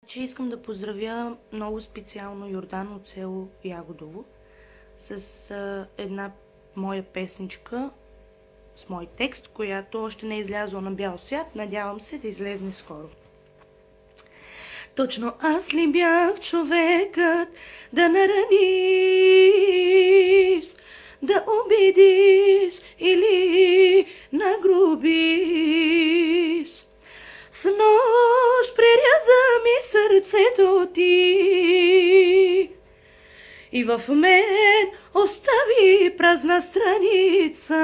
Че искам да поздравя много специално Йордан от село Ягодово с една моя песничка с мой текст, която още не е излязла на бял свят. Надявам се да излезне скоро. Точно аз ли бях човекът да нараниш, да обидиш или нагрубиш? С нож преряза ми сърцето ти и в мен остави празна страница.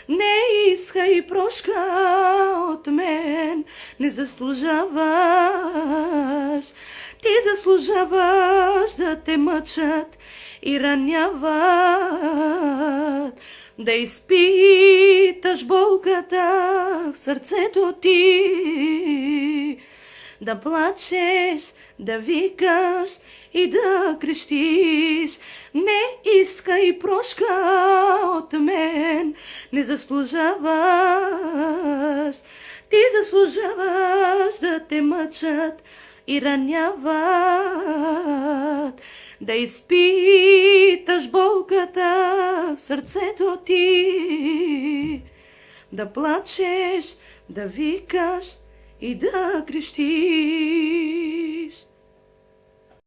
Не искай прошка от мен, не заслужаваш. Ти заслужаваш да те мъчат и раняват, да изпиташ болката в сърцето ти, да плачеш, да викаш и да крещиш. Не искай прошка от мен, не заслужаваш. Ти заслужаваш да те мъчат и раняват, да изпиташ болката в сърцето ти, да плачеш, да викаш и да крещиш.